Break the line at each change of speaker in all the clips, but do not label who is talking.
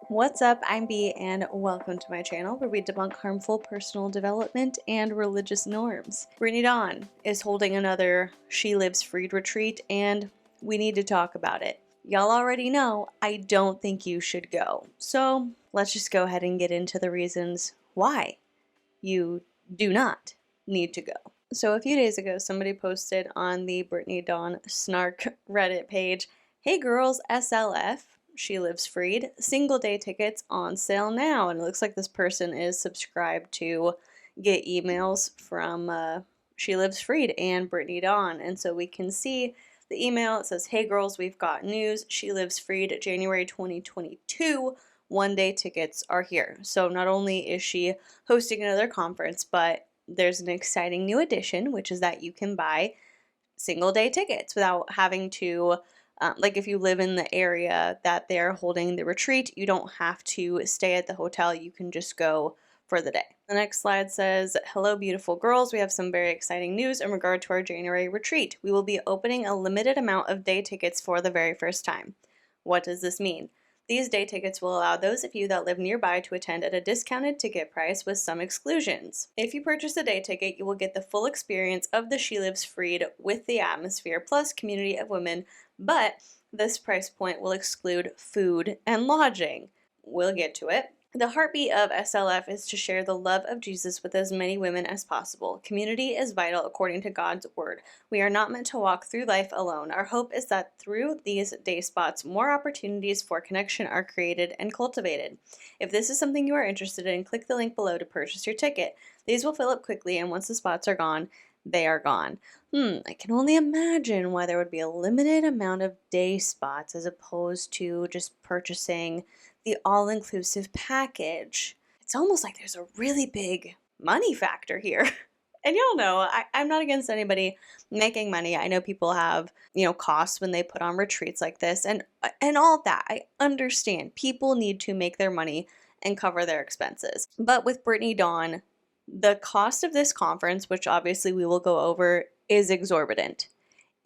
What's up? I'm B and welcome to my channel where we debunk harmful personal development and religious norms. Brittany Dawn is holding another She Lives Freed retreat and we need to talk about it. Y'all already know I don't think you should go. So let's just go ahead and get into the reasons why you do not need to go. So a few days ago, somebody posted on the Brittany Dawn Snark Reddit page, "Hey girls, SLF, She Lives Freed, single day tickets on sale now." And it looks like this person is subscribed to get emails from She Lives Freed and Brittany Dawn. And so we can see the email. It says, "Hey girls, we've got news. She Lives Freed, January 2022. One-day tickets are here." So not only is she hosting another conference, but there's an exciting new addition, which is that you can buy single-day tickets without having to, like if you live in the area that they're holding the retreat, you don't have to stay at the hotel. You can just go for the day. The next slide says, "Hello, beautiful girls. We have some very exciting news in regard to our January retreat. We will be opening a limited amount of day tickets for the very first time." What does this mean? These day tickets will allow those of you that live nearby to attend at a discounted ticket price with some exclusions. If you purchase a day ticket, you will get the full experience of the She Lives Freed with the atmosphere plus community of women, but this price point will exclude food and lodging. We'll get to it. The heartbeat of SLF is to share the love of Jesus with as many women as possible. Community is vital according to God's word. We are not meant to walk through life alone. Our hope is that through these day spots, more opportunities for connection are created and cultivated. If this is something you are interested in, click the link below to purchase your ticket. These will fill up quickly, and once the spots are gone, they are gone. I can only imagine why there would be a limited amount of day spots as opposed to just purchasing the all-inclusive package. It's almost like there's a really big money factor here. And y'all know, I'm not against anybody making money. I know people have, costs when they put on retreats like this and all of that. I understand. People need to make their money and cover their expenses. But with Brittany Dawn, the cost of this conference, which obviously we will go over, is exorbitant.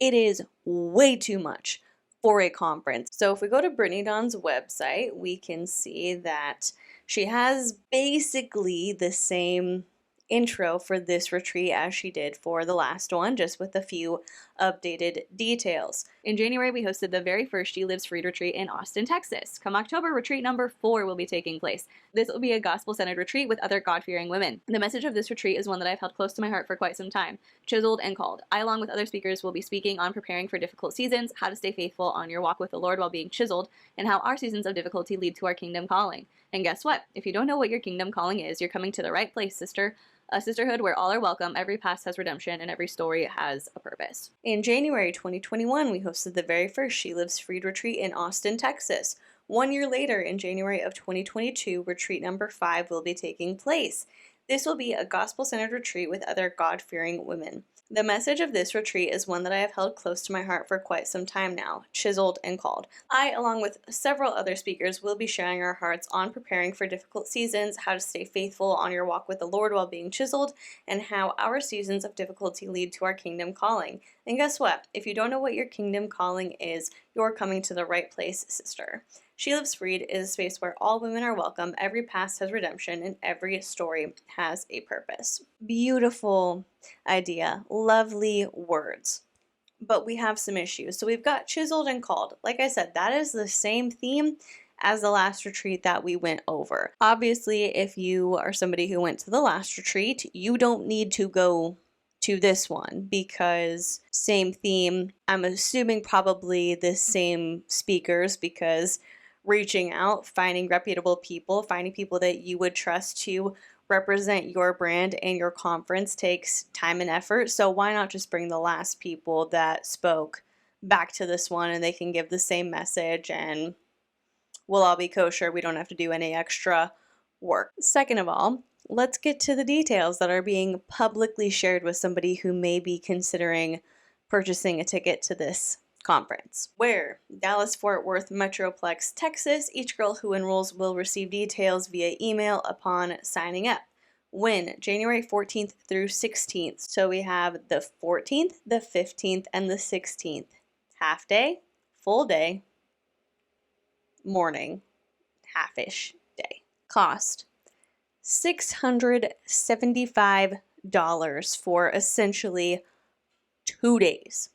It is way too much for a conference. So if we go to Brittany Dawn's website, we can see that she has basically the same intro for this retreat as she did for the last one, just with a few updated details. In January, we hosted the very first She Lives Freed retreat in Austin, Texas. Come October, retreat number 4 will be taking place. This will be a gospel-centered retreat with other God-fearing women. The message of this retreat is one that I've held close to my heart for quite some time. Chiseled and called. I, along with other speakers, will be speaking on preparing for difficult seasons, how to stay faithful on your walk with the Lord while being chiseled, and how our seasons of difficulty lead to our kingdom calling. And guess what? If you don't know what your kingdom calling is, you're coming to the right place, sister. A sisterhood where all are welcome, every past has redemption, and every story has a purpose. In January 2021, we hosted the very first She Lives Freed retreat in Austin, Texas. 1 year later, in January of 2022, retreat number 5 will be taking place. This will be a gospel-centered retreat with other God-fearing women. The message of this retreat is one that I have held close to my heart for quite some time now, chiseled and called. I, along with several other speakers, will be sharing our hearts on preparing for difficult seasons, how to stay faithful on your walk with the Lord while being chiseled, and how our seasons of difficulty lead to our kingdom calling. And guess what? If you don't know what your kingdom calling is, you're coming to the right place, sister. She Lives Freed is a space where all women are welcome, every past has redemption, and every story has a purpose. Beautiful idea. Lovely words. But we have some issues. So we've got chiseled and called. Like I said, that is the same theme as the last retreat that we went over. Obviously, if you are somebody who went to the last retreat, you don't need to go to this one because same theme. I'm assuming probably the same speakers because reaching out, finding reputable people, finding people that you would trust to represent your brand and your conference takes time and effort. So why not just bring the last people that spoke back to this one and they can give the same message and we'll all be kosher. We don't have to do any extra work. Second of all, let's get to the details that are being publicly shared with somebody who may be considering purchasing a ticket to this conference. Where? Dallas-Fort Worth Metroplex, Texas. Each girl who enrolls will receive details via email upon signing up. When? January 14th through 16th. So we have the 14th, the 15th, and the 16th. Half day, full day, morning. halfish day. Cost $675 for essentially 2 days.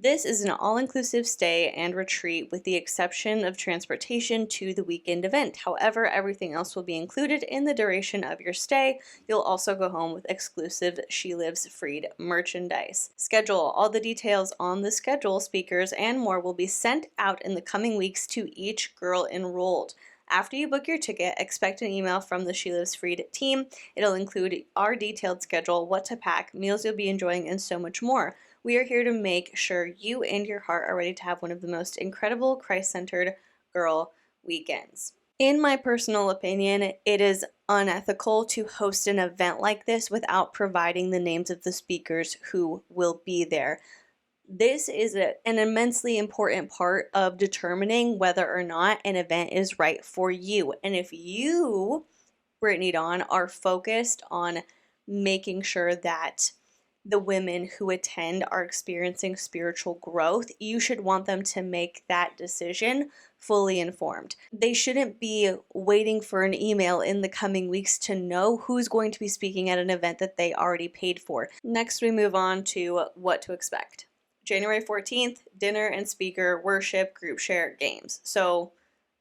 This is an all-inclusive stay and retreat with the exception of transportation to the weekend event. However, everything else will be included in the duration of your stay. You'll also go home with exclusive She Lives Freed merchandise. Schedule. All the details on the schedule, speakers, and more will be sent out in the coming weeks to each girl enrolled. After you book your ticket, expect an email from the She Lives Freed team. It'll include our detailed schedule, what to pack, meals you'll be enjoying, and so much more. We are here to make sure you and your heart are ready to have one of the most incredible Christ-centered girl weekends. In my personal opinion, it is unethical to host an event like this without providing the names of the speakers who will be there. This is an immensely important part of determining whether or not an event is right for you. And if you, Brittany Dawn, are focused on making sure that the women who attend are experiencing spiritual growth, you should want them to make that decision fully informed. They shouldn't be waiting for an email in the coming weeks to know who's going to be speaking at an event that they already paid for. Next, we move on to what to expect. January 14th, dinner and speaker, worship, group share, games. So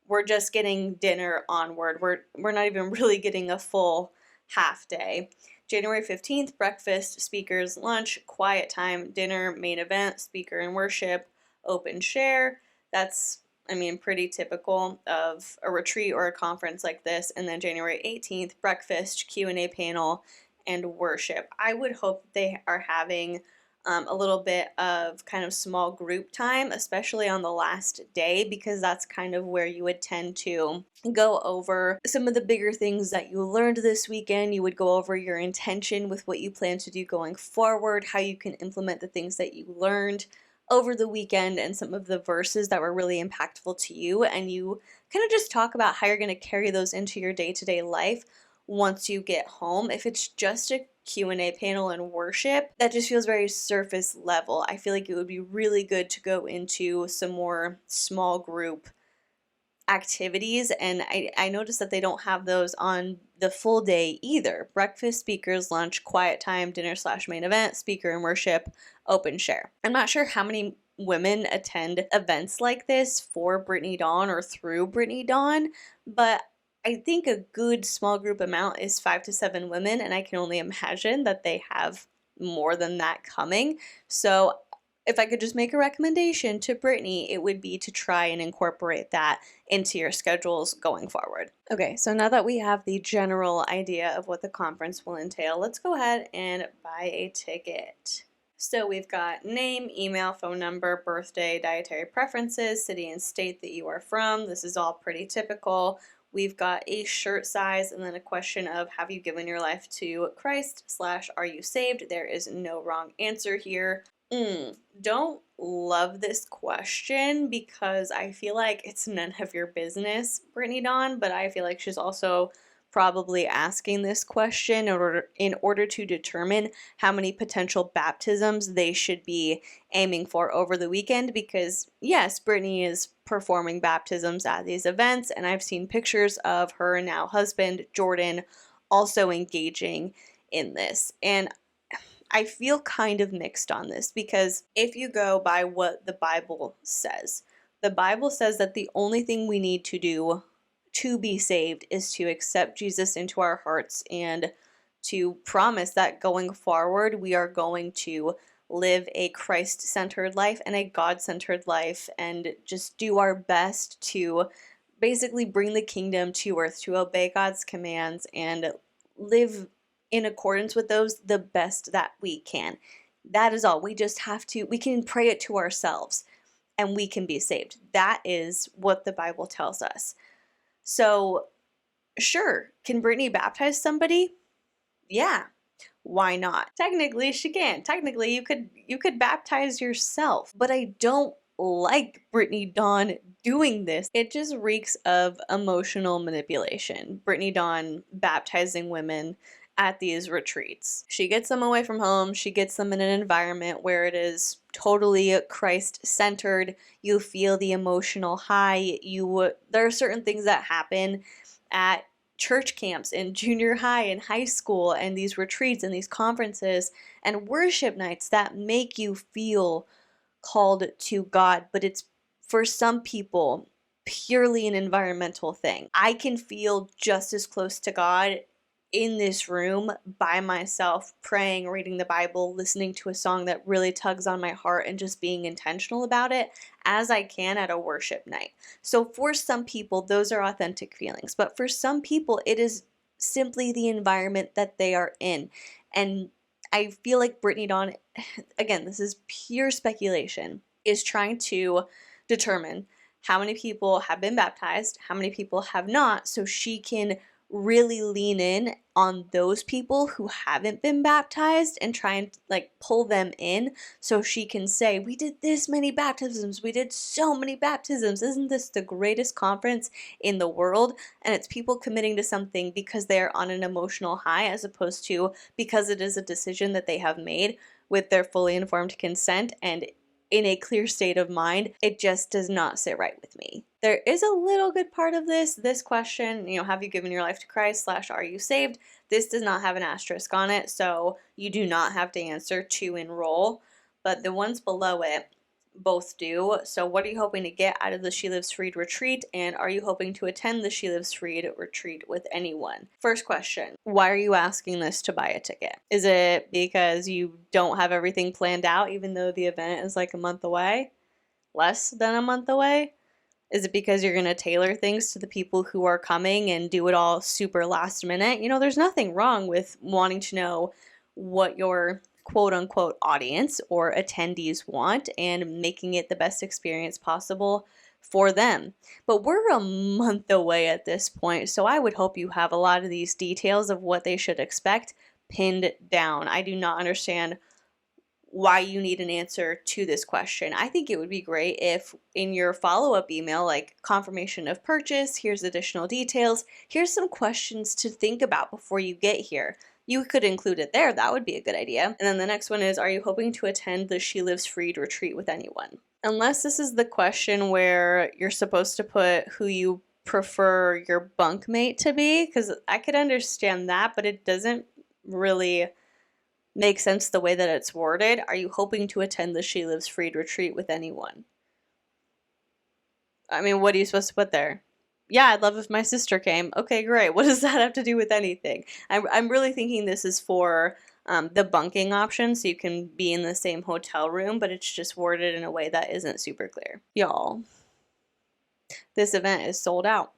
we're just getting dinner onward. We're not even really getting a full half day. January 15th, breakfast, speakers, lunch, quiet time, dinner, main event, speaker and worship, open share. That's, pretty typical of a retreat or a conference like this. And then January 18th, breakfast, Q&A panel, and worship. I would hope that they are having a little bit of kind of small group time, especially on the last day, because that's kind of where you would tend to go over some of the bigger things that you learned this weekend. You would go over your intention with what you plan to do going forward, how you can implement the things that you learned over the weekend, and some of the verses that were really impactful to you. And you kind of just talk about how you're going to carry those into your day-to-day life once you get home. If it's just a Q&A panel and worship, that just feels very surface level. I feel like it would be really good to go into some more small group activities, and I noticed that they don't have those on the full day either. Breakfast, speakers, lunch, quiet time, dinner/main event, speaker and worship, open share. I'm not sure how many women attend events like this for Brittany Dawn or through Brittany Dawn, but I think a good small group amount is 5 to 7 women, and I can only imagine that they have more than that coming. So if I could just make a recommendation to Brittany, it would be to try and incorporate that into your schedules going forward. Okay, so now that we have the general idea of what the conference will entail, let's go ahead and buy a ticket. So we've got name, email, phone number, birthday, dietary preferences, city and state that you are from. This is all pretty typical. We've got a shirt size and then a question of have you given your life to Christ/are you saved? There is no wrong answer here. Don't love this question because I feel like it's none of your business, Brittany Dawn, but I feel like she's also probably asking this question in order to determine how many potential baptisms they should be aiming for over the weekend, because yes, Brittany is performing baptisms at these events, and I've seen pictures of her now husband, Jordan, also engaging in this. And I feel kind of mixed on this, because if you go by what the Bible says that the only thing we need to do to be saved is to accept Jesus into our hearts and to promise that going forward we are going to live a Christ-centered life and a God-centered life and just do our best to basically bring the kingdom to earth, to obey God's commands and live in accordance with those the best that we can. That is all. We just have to, we can pray it to ourselves and we can be saved. That is what the Bible tells us. So, sure, can Brittany baptize somebody? Yeah, why not? Technically, she can. Technically, you could baptize yourself. But I don't like Brittany Dawn doing this. It just reeks of emotional manipulation. Brittany Dawn baptizing women at these retreats. She gets them away from home. She gets them in an environment where it is totally Christ-centered. You feel the emotional high. There are certain things that happen at church camps in junior high and high school and these retreats and these conferences and worship nights that make you feel called to God, but it's for some people purely an environmental thing. I can feel just as close to God in this room by myself, praying, reading the Bible, listening to a song that really tugs on my heart and just being intentional about it as I can at a worship night. So for some people, those are authentic feelings, but for some people, it is simply the environment that they are in. And I feel like Brittany Dawn, again, this is pure speculation, is trying to determine how many people have been baptized, how many people have not, so she can really lean in on those people who haven't been baptized and try and like pull them in so she can say, we did this many baptisms, we did so many baptisms, isn't this the greatest conference in the world? And it's people committing to something because they're on an emotional high as opposed to because it is a decision that they have made with their fully informed consent and in a clear state of mind. It just does not sit right with me. There is a little good part of this question, have you given your life to Christ / are you saved? This does not have an asterisk on it, so you do not have to answer to enroll, but the ones below it both do. So what are you hoping to get out of the She Lives Freed retreat, and are you hoping to attend the She Lives Freed retreat with anyone? First question, why are you asking this to buy a ticket? Is it because you don't have everything planned out even though the event is like a month away? Less than a month away? Is it because you're going to tailor things to the people who are coming and do it all super last minute? There's nothing wrong with wanting to know what your quote-unquote audience or attendees want and making it the best experience possible for them. But we're a month away at this point, so I would hope you have a lot of these details of what they should expect pinned down. I do not understand why you need an answer to this question. I think it would be great if in your follow-up email, like confirmation of purchase, here's additional details, here's some questions to think about before you get here. You could include it there. That would be a good idea. And then the next one is, are you hoping to attend the She Lives Freed retreat with anyone? Unless this is the question where you're supposed to put who you prefer your bunkmate to be, because I could understand that, but it doesn't really make sense the way that it's worded. Are you hoping to attend the She Lives Freed retreat with anyone? I mean, what are you supposed to put there? Yeah, I'd love if my sister came. Okay, great. What does that have to do with anything? I'm really thinking this is for the bunking option, so you can be in the same hotel room, but it's just worded in a way that isn't super clear. Y'all, this event is sold out.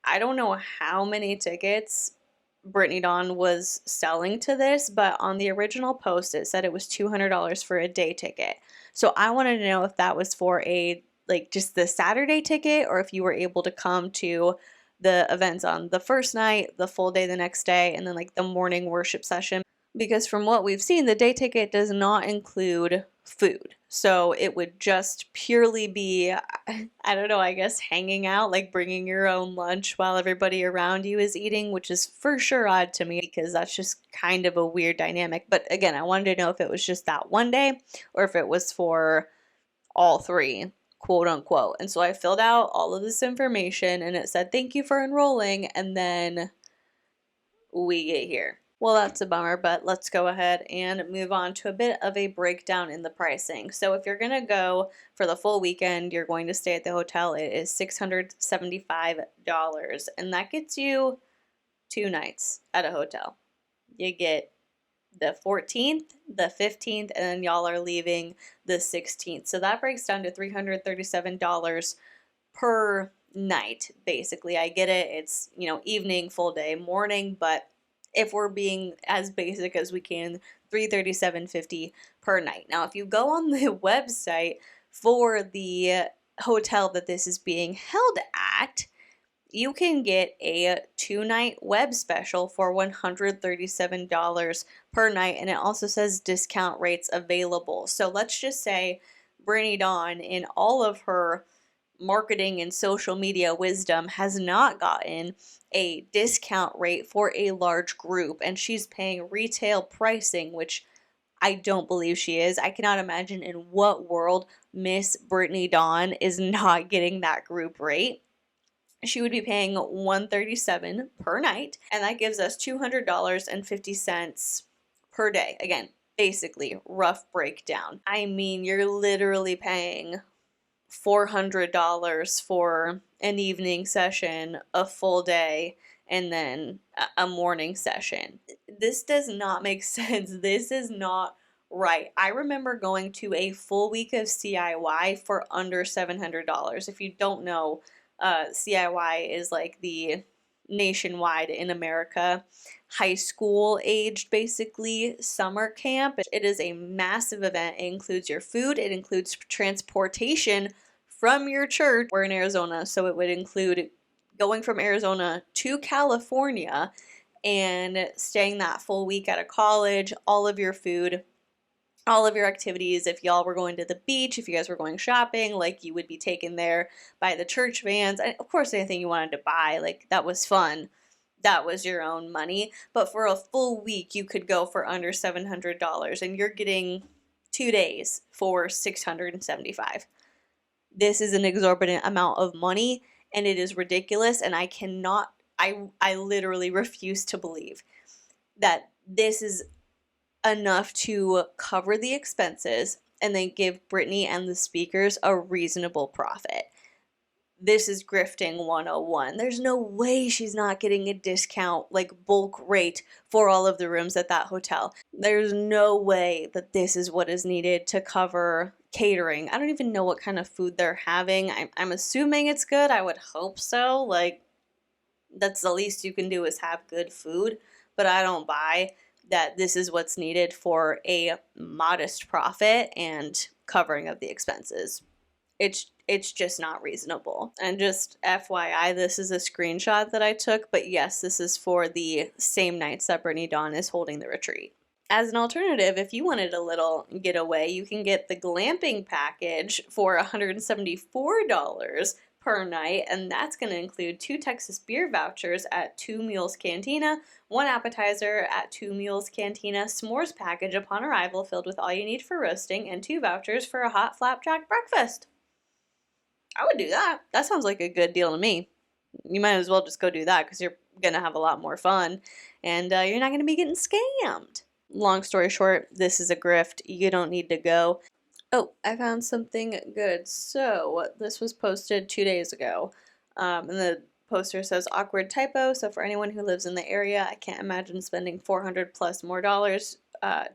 I don't know how many tickets Brittany Dawn was selling to this, but on the original post it said it was $200 for a day ticket. So I wanted to know if that was for just the Saturday ticket, or if you were able to come to the events on the first night, the full day the next day, and then like the morning worship session. Because from what we've seen, the day ticket does not include food. So it would just purely be, I don't know, I guess hanging out, like bringing your own lunch while everybody around you is eating, which is for sure odd to me because that's just kind of a weird dynamic. But again, I wanted to know if it was just that one day or if it was for all three, quote unquote. And so I filled out all of this information and it said, thank you for enrolling. And then we get here. Well, that's a bummer, but let's go ahead and move on to a bit of a breakdown in the pricing. So if you're going to go for the full weekend, you're going to stay at the hotel, it is $675, and that gets you 2 nights at a hotel. You get the 14th, the 15th, and then y'all are leaving the 16th. So that breaks down to $337 per night, basically. I get it. It's, evening, full day, morning, but if we're being as basic as we can, $337.50 per night. Now, if you go on the website for the hotel that this is being held at, you can get a 2-night web special for $137 per night, and it also says discount rates available. So let's just say Brittany Dawn, in all of her marketing and social media wisdom has not gotten a discount rate for a large group, and she's paying retail pricing, which I don't believe she is. I cannot imagine in what world Miss Brittany Dawn is not getting that group rate. She would be paying $137 per night, and that gives us $200.50 per day. Again, basically, rough breakdown. I mean, you're literally paying $400 for an evening session, a full day, and then a morning session. This does not make sense. This is not right. I remember going to a full week of CIY for under $700. If you don't know, CIY is like the nationwide in America high school aged basically summer camp. It is a massive event. It includes your food, it includes transportation from your church. We're in Arizona, so it would include going from Arizona to California and staying that full week at a college, all of your food, all of your activities. If y'all were going to the beach, if you guys were going shopping, like, you would be taken there by the church vans. And of course, anything you wanted to buy, like, that was fun. That was your own money. But for a full week, you could go for under $700, and you're getting 2 days for $675. This is an exorbitant amount of money, and it is ridiculous, and I literally refuse to believe that this is enough to cover the expenses and then give Brittany and the speakers a reasonable profit. This is grifting 101. There's no way she's not getting a discount, like bulk rate, for all of the rooms at that hotel. There's no way that this is what is needed to cover catering. I don't even know what kind of food they're having. I'm assuming it's good. I would hope so. Like, that's the least you can do is have good food. But I don't buy that this is what's needed for a modest profit and covering of the expenses. It's just not reasonable. And just FYI, this is a screenshot that I took, but yes, this is for the same nights that Brittany Dawn is holding the retreat. As an alternative, if you wanted a little getaway, you can get the glamping package for $174 per night, and that's going to include 2 Texas beer vouchers at 2 Mules Cantina, 1 appetizer at 2 Mules Cantina, s'mores package upon arrival filled with all you need for roasting, and 2 vouchers for a hot flapjack breakfast. I would do that. That sounds like a good deal to me. You might as well just go do that because you're going to have a lot more fun, and you're not going to be getting scammed. Long story short, this is a grift. You don't need to go. Oh, I found something good. So this was posted 2 days ago, and the poster says awkward typo. So for anyone who lives in the area, I can't imagine spending $400 plus more dollars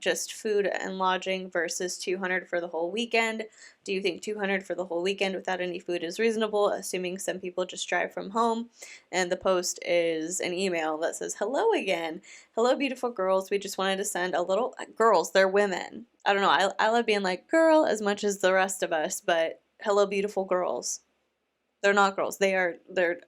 just food and lodging versus $200 for the whole weekend. Do you think $200 for the whole weekend without any food is reasonable, assuming some people just drive from home? And the post is an email that says, hello again. Hello, beautiful girls. We just wanted to send a little... Girls, they're women. I don't know. I love being like girl as much as the rest of us, but hello, beautiful girls. They're not girls. They're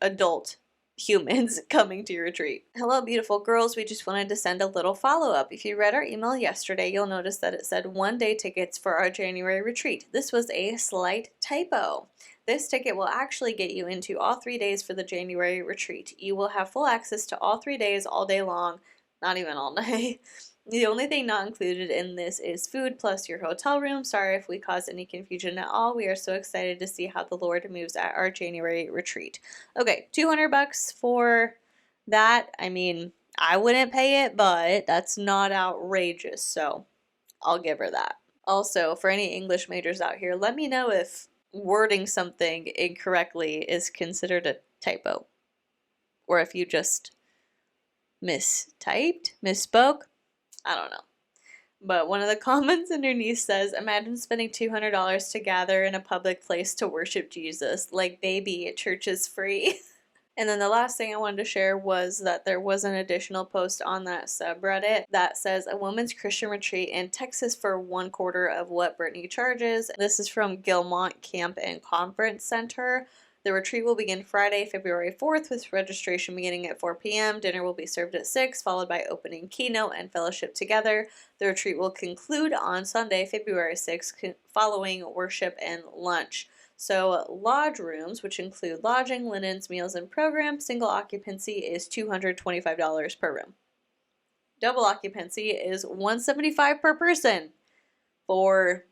adult humans coming to your retreat. Hello, beautiful girls. We just wanted to send a little follow-up. If you read our email yesterday, you'll notice that it said 1-day tickets for our January retreat. This was a slight typo. This ticket will actually get you into all 3 days for the January retreat. You will have full access to all 3 days, all day long, not even all day. The only thing not included in this is food plus your hotel room. Sorry if we caused any confusion at all. We are so excited to see how the Lord moves at our January retreat. Okay, $200 for that. I mean, I wouldn't pay it, but that's not outrageous, so I'll give her that. Also, for any English majors out here, let me know if wording something incorrectly is considered a typo, or if you just misspoke. I don't know. But one of the comments underneath says, imagine spending $200 to gather in a public place to worship Jesus. Like, baby, church is free. And then the last thing I wanted to share was that there was an additional post on that subreddit that says a women's Christian retreat in Texas for 1/4 of what Brittany charges. This is from Gilmont Camp and Conference Center. The retreat will begin Friday, February 4th, with registration beginning at 4 p.m. Dinner will be served at 6, followed by opening keynote and fellowship together. The retreat will conclude on Sunday, February 6th, following worship and lunch. So lodge rooms, which include lodging, linens, meals, and programs, single occupancy is $225 per room. Double occupancy is $175 per person for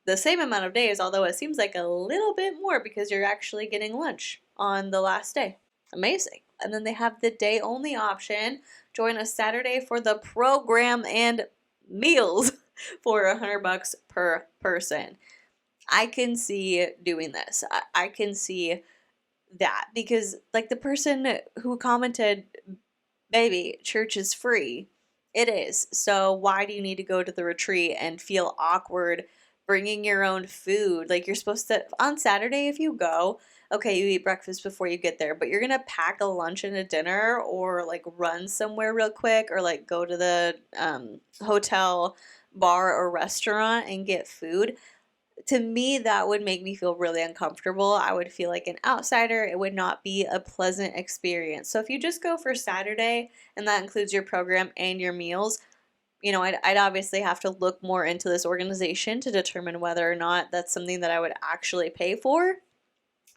the same amount of days, although it seems like a little bit more because you're actually getting lunch on the last day. Amazing. And then they have the day only option. Join us Saturday for the program and meals for $100 per person. I can see doing this. I can see that because, like, the person who commented, baby, church is free. It is. So why do you need to go to the retreat and feel awkward bringing your own food? Like, you're supposed to, on Saturday, if you go, okay, you eat breakfast before you get there, but you're gonna pack a lunch and a dinner, or like run somewhere real quick, or like go to the hotel, bar, or restaurant and get food. To me, that would make me feel really uncomfortable. I would feel like an outsider. It would not be a pleasant experience. So if you just go for Saturday and that includes your program and your meals, you know, I'd obviously have to look more into this organization to determine whether or not that's something that I would actually pay for.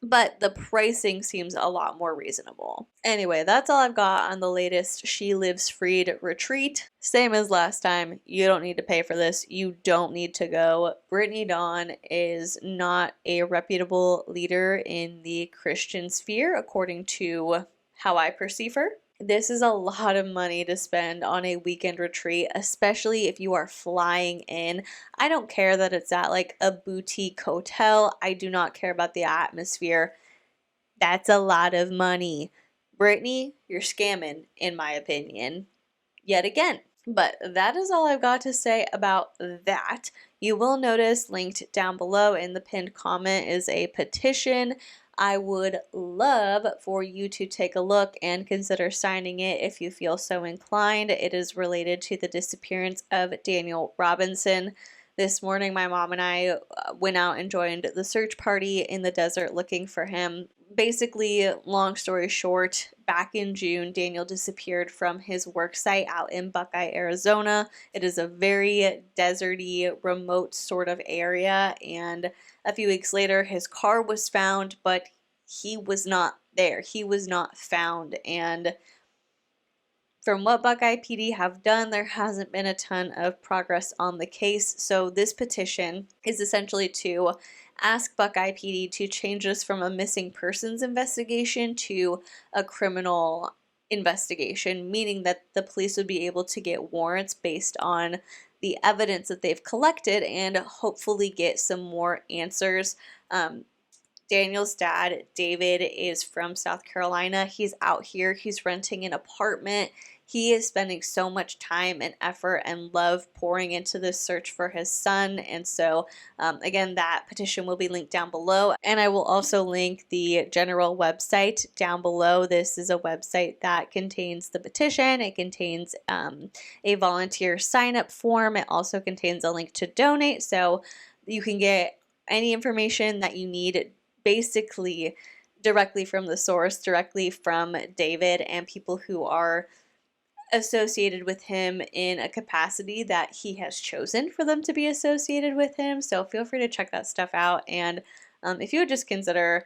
But the pricing seems a lot more reasonable. Anyway, that's all I've got on the latest She Lives Freed retreat. Same as last time, you don't need to pay for this. You don't need to go. Brittany Dawn is not a reputable leader in the Christian sphere, according to how I perceive her. This is a lot of money to spend on a weekend retreat, especially if you are flying in. I don't care that it's at like a boutique hotel. I do not care about the atmosphere. That's a lot of money. Brittany, you're scamming, in my opinion, yet again. But that is all I've got to say about that. You will notice linked down below in the pinned comment is a petition. I would love for you to take a look and consider signing it if you feel so inclined. It is related to the disappearance of Daniel Robinson. This morning, my mom and I went out and joined the search party in the desert looking for him. Basically, long story short, back in June, Daniel disappeared from his work site out in Buckeye, Arizona. It is a very deserty, remote sort of area, and a few weeks later, his car was found, but he was not there. He was not found, and from what Buckeye PD have done, there hasn't been a ton of progress on the case. So this petition is essentially to ask Buckeye PD to change this from a missing persons investigation to a criminal investigation, meaning that the police would be able to get warrants based on the evidence that they've collected and hopefully get some more answers. Daniel's dad, David, is from South Carolina. He's out here. He's renting an apartment. He is spending so much time and effort and love pouring into this search for his son. And so, again, that petition will be linked down below. And I will also link the general website down below. This is a website that contains the petition. It contains a volunteer sign-up form. It also contains a link to donate. So you can get any information that you need basically directly from the source, directly from David and people who are associated with him in a capacity that he has chosen for them to be associated with him. So feel free to check that stuff out. And if you would just consider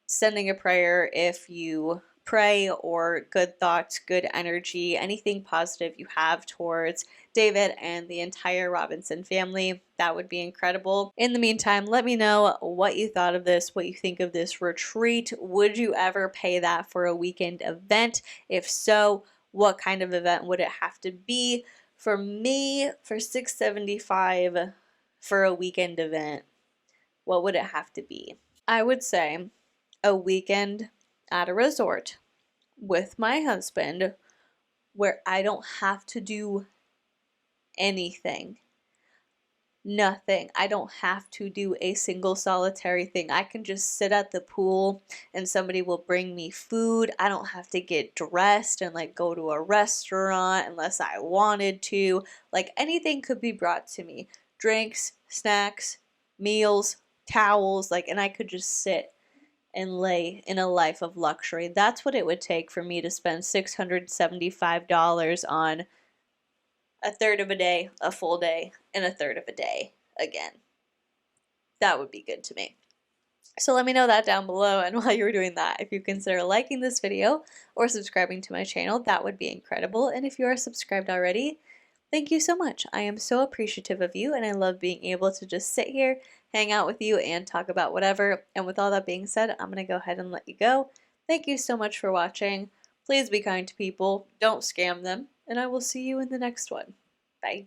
sending a prayer if you pray, or good thoughts, good energy, anything positive you have towards David and the entire Robinson family, that would be incredible. In the meantime, let me know what you thought of this, what you think of this retreat. Would you ever pay that for a weekend event? If so, what kind of event would it have to be? For me, for $675 for a weekend event, what would it have to be? I would say a weekend at a resort with my husband where I don't have to do anything. Nothing. I don't have to do a single solitary thing. I can just sit at the pool and somebody will bring me food. I don't have to get dressed and like go to a restaurant unless I wanted to. Like, anything could be brought to me. Drinks, snacks, meals, towels, like, and I could just sit and lay in a life of luxury. That's what it would take for me to spend $675 on a third of a day, a full day, and a third of a day again. That would be good to me. So let me know that down below, and while you're doing that, if you consider liking this video or subscribing to my channel, that would be incredible. And if you are subscribed already, thank you so much. I am so appreciative of you, and I love being able to just sit here, hang out with you, and talk about whatever. And with all that being said, I'm going to go ahead and let you go. Thank you so much for watching. Please be kind to people, don't scam them, and I will see you in the next one. Bye.